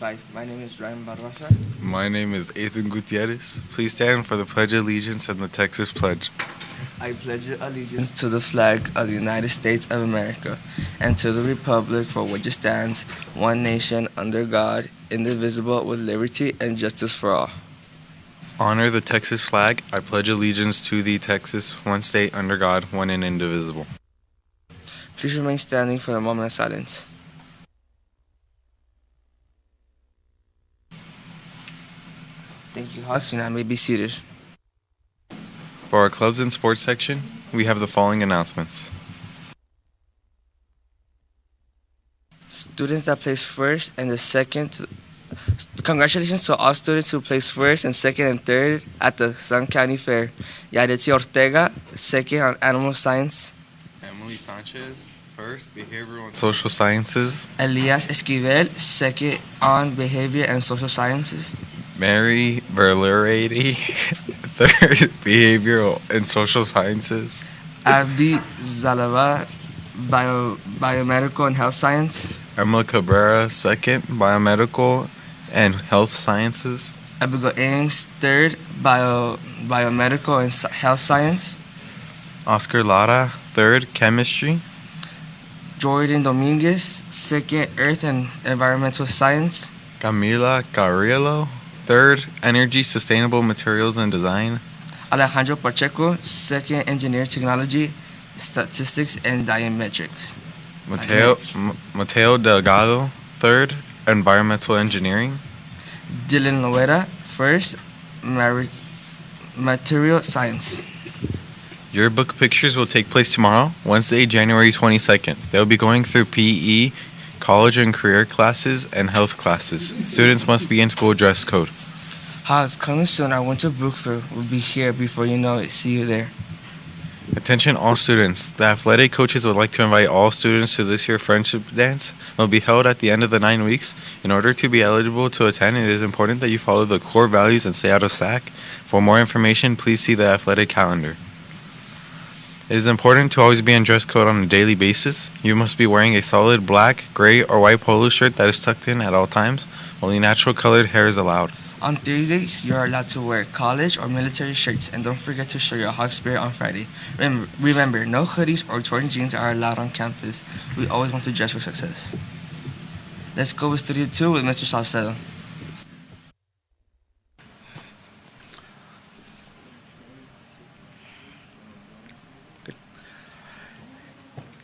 5. My name is Ryan Barbosa. My name is Ethan Gutierrez. Please stand for the Pledge of Allegiance and the Texas Pledge. I pledge allegiance to the flag of the United States of America and to the republic for which it stands, one nation, under God, indivisible, with liberty and justice for all. Honor the Texas flag. I pledge allegiance to the Texas, one state, under God, one and indivisible. Please remain standing for a moment of silence. Thank you, Hawks. You now may be seated. For our clubs and sports section, we have the following announcements. Students that place first and the second. Congratulations to all students who placed first and second and third at the Sun County Fair. Yaretsi Ortega, second on Animal Science. Emily Sanchez, first, Behavioral and Social Sciences. Elias Esquivel, second on Behavior and Social Sciences. Mary Berlerady, third, Behavioral and Social Sciences. Abby Zalava, Biomedical and Health Science. Emma Cabrera, second, Biomedical and Health Sciences. Abigail Ames, third, Biomedical and Health Science. Oscar Lara, third, Chemistry. Jordan Dominguez, second, Earth and Environmental Science. Camila Carrillo, third, Energy, Sustainable Materials and Design. Alejandro Pacheco, second, Engineering Technology, Statistics and Diametrics. Mateo Delgado, third, Environmental Engineering. Dylan Loera, first, Material Science. Yearbook pictures will take place tomorrow, Wednesday, January 22nd. They'll be going through PE, college and career classes, and health classes. Students must be in school dress code. Hogs, coming soon, our winter book fair will be here before you know it. See you there. Attention all students. The athletic coaches would like to invite all students to this year's Friendship Dance. It will be held at the end of the 9 weeks. In order to be eligible to attend, it is important that you follow the core values and stay out of SAC. For more information, please see the athletic calendar. It is important to always be in dress code on a daily basis. You must be wearing a solid black, gray, or white polo shirt that is tucked in at all times. Only natural colored hair is allowed. On Thursdays, you are allowed to wear college or military shirts, and don't forget to show your Hog spirit on Friday. Remember, no hoodies or torn jeans are allowed on campus. We always want to dress for success. Let's go with Studio 2 with Mr. Salcedo.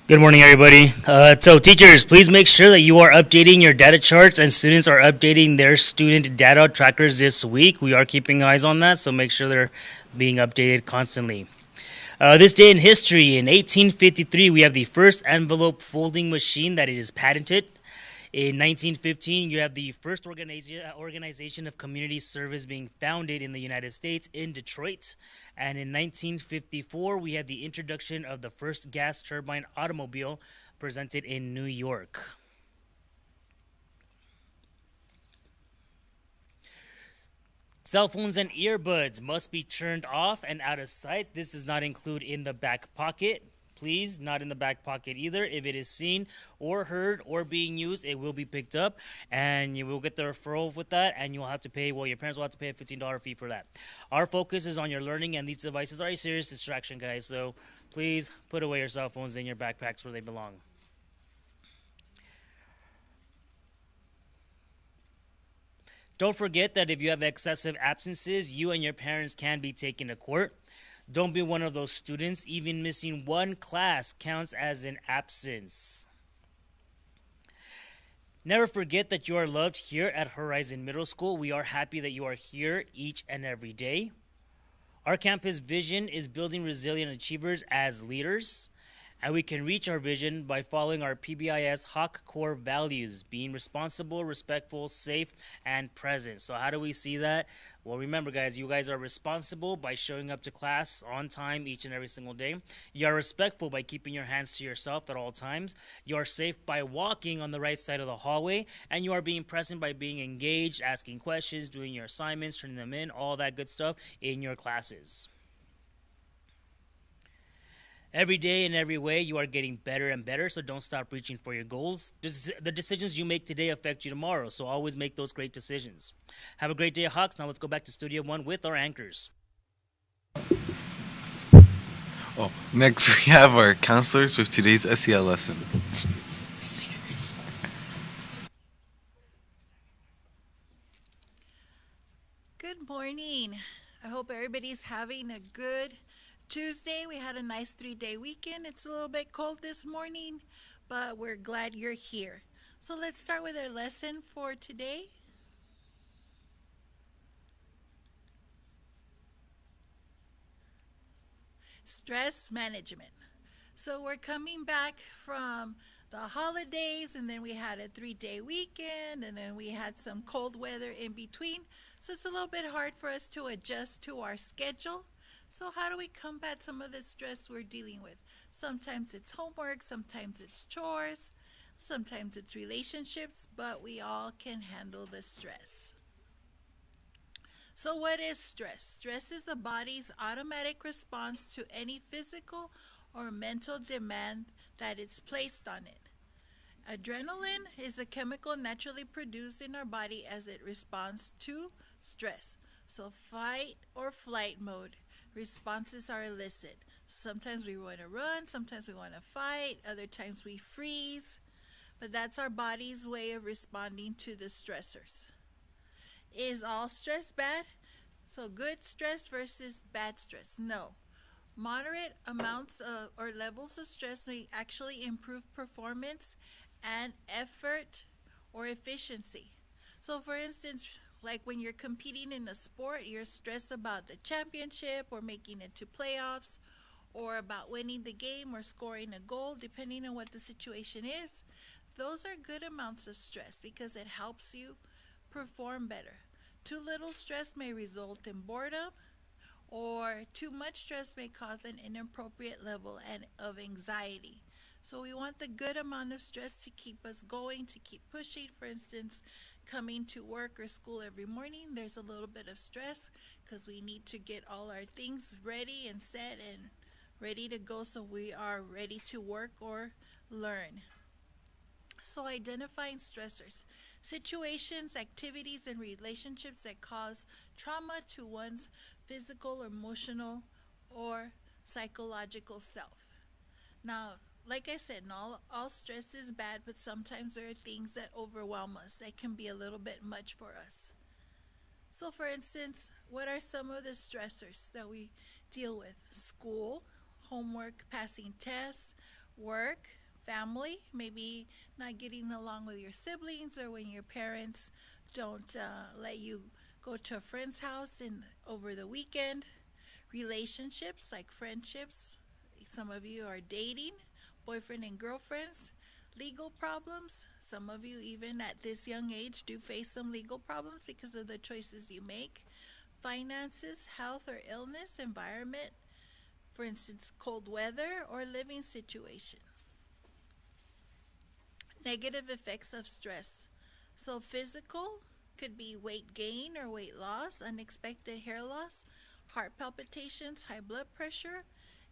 Good morning, everybody. So teachers, please make sure that you are updating your data charts and students are updating their student data trackers this week. We are keeping eyes on that, so make sure they're being updated constantly. This day in history, in 1853, we have the first envelope folding machine that it is patented. In 1915, you have the first organization of community service being founded in the United States in Detroit. And in 1954, we had the introduction of the first gas turbine automobile presented in New York. Cell phones and earbuds must be turned off and out of sight. This does not include in the back pocket. Please, not in the back pocket either. If it is seen or heard or being used, it will be picked up, and you will get the referral with that, and you will have to pay, well, your parents will have to pay a $15 fee for that. Our focus is on your learning, and these devices are a serious distraction, guys, so please put away your cell phones in your backpacks where they belong. Don't forget that if you have excessive absences, you and your parents can be taken to court. Don't be one of those students. Even missing one class counts as an absence. Never forget that you are loved here at Horizon Middle School. We are happy that you are here each and every day. Our campus vision is building resilient achievers as leaders. And we can reach our vision by following our PBIS Hawk core values, being responsible, respectful, safe, and present. So how do we see that? Well, remember, guys, you guys are responsible by showing up to class on time each and every single day. You are respectful by keeping your hands to yourself at all times. You are safe by walking on the right side of the hallway. And you are being present by being engaged, asking questions, doing your assignments, turning them in, all that good stuff in your classes. Every day in every way, you are getting better and better, so don't stop reaching for your goals. The decisions you make today affect you tomorrow, so always make those great decisions. Have a great day, Hawks. Now let's go back to Studio One with our anchors. Oh, next we have our counselors with today's SEL lesson. Good morning. I hope everybody's having a good Tuesday. We had a nice 3-day weekend. It's a little bit cold this morning, but we're glad you're here. So let's start with our lesson for today. Stress management. So we're coming back from the holidays, and then we had a 3-day weekend, and then we had some cold weather in between. So it's a little bit hard for us to adjust to our schedule. So how do we combat some of the stress we're dealing with? Sometimes it's homework, sometimes it's chores, sometimes it's relationships, but we all can handle the stress. So what is stress? Stress is the body's automatic response to any physical or mental demand that is placed on it. Adrenaline is a chemical naturally produced in our body as it responds to stress. So fight or flight mode responses are elicited. Sometimes we want to run, sometimes we want to fight, other times we freeze. But that's our body's way of responding to the stressors. Is all stress bad? So good stress versus bad stress? No. Moderate amounts or levels of stress may actually improve performance and effort or efficiency. So for instance, like when you're competing in a sport, you're stressed about the championship or making it to playoffs or about winning the game or scoring a goal, depending on what the situation is. Those are good amounts of stress because it helps you perform better. Too little stress may result in boredom, or too much stress may cause an inappropriate level of anxiety. So we want the good amount of stress to keep us going, to keep pushing. For instance, coming to work or school every morning, there's a little bit of stress because we need to get all our things ready and set and ready to go so we are ready to work or learn. So identifying stressors, situations, activities, and relationships that cause trauma to one's physical, emotional, or psychological self. Now, like I said, not all stress is bad, but sometimes there are things that overwhelm us that can be a little bit much for us. So for instance, what are some of the stressors that we deal with? School, homework, passing tests, work, family, maybe not getting along with your siblings, or when your parents don't let you go to a friend's house over the weekend. Relationships like friendships, some of you are dating, boyfriend and girlfriends. Legal problems, some of you even at this young age do face some legal problems because of the choices you make. Finances, health or illness, environment, for instance, cold weather or living situation. Negative effects of stress. So physical could be weight gain or weight loss, unexpected hair loss, heart palpitations, high blood pressure.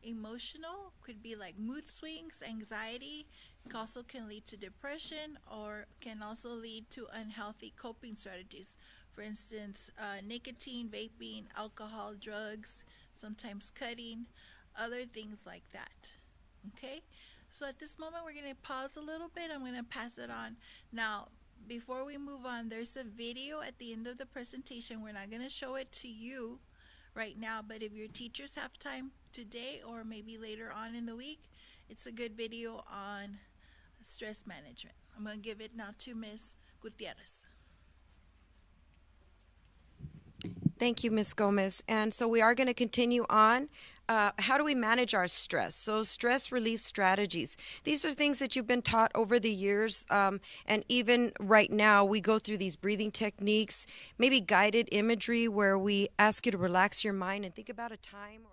Emotional could be like mood swings, anxiety. It also can lead to depression or can also lead to unhealthy coping strategies. For instance, nicotine, vaping, alcohol, drugs, sometimes cutting, other things like that. Okay? So at this moment, we're going to pause a little bit. I'm going to pass it on. Now, before we move on, there's a video at the end of the presentation. We're not going to show it to you right now, but if your teachers have time today or maybe later on in the week, it's a good video on stress management. I'm going to give it now to Ms. Gutierrez. Thank you, Ms. Gomez. And so we are going to continue on. How do we manage our stress? So stress relief strategies. These are things that you've been taught over the years. And even right now, we go through these breathing techniques, maybe guided imagery where we ask you to relax your mind and think about a time or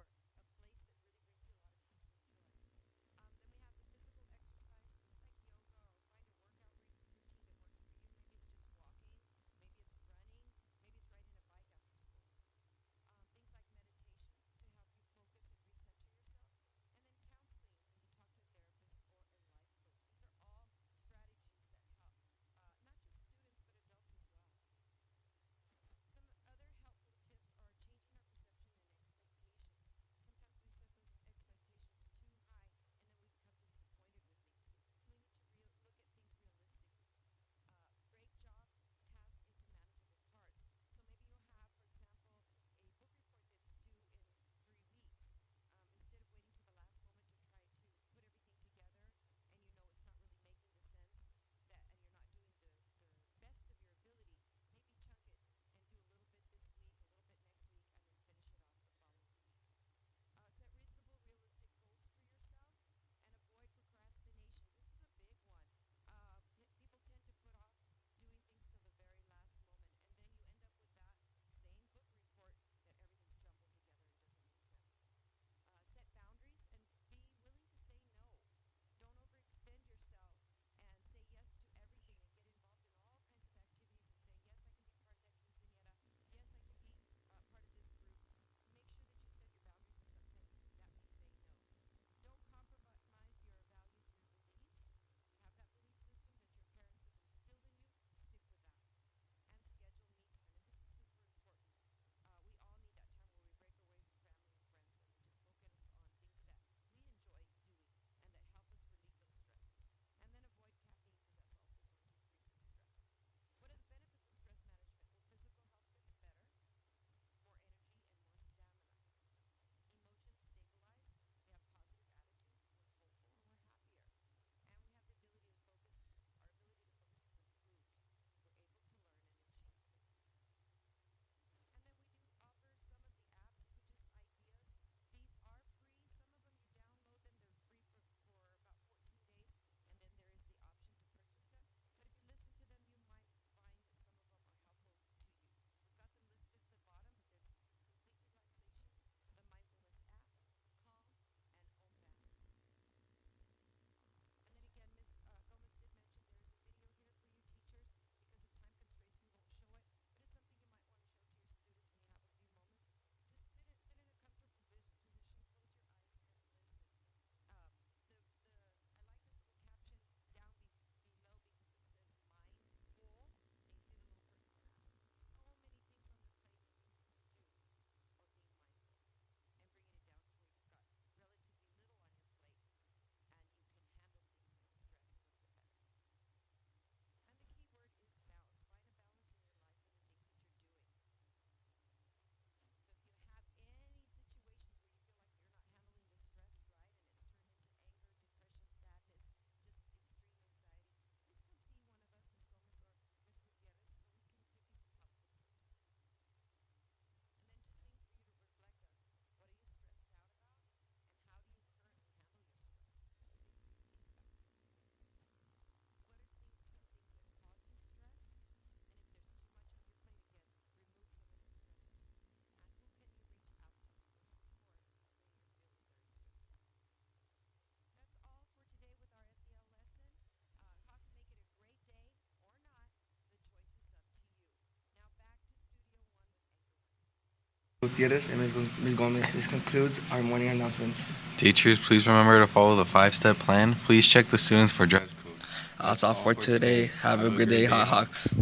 Gutierrez and Ms. Gomez. This concludes our morning announcements. Teachers, please remember to follow the 5-step plan. Please check the students for dress code. That's all for today. Have a good day, Hot Hawks.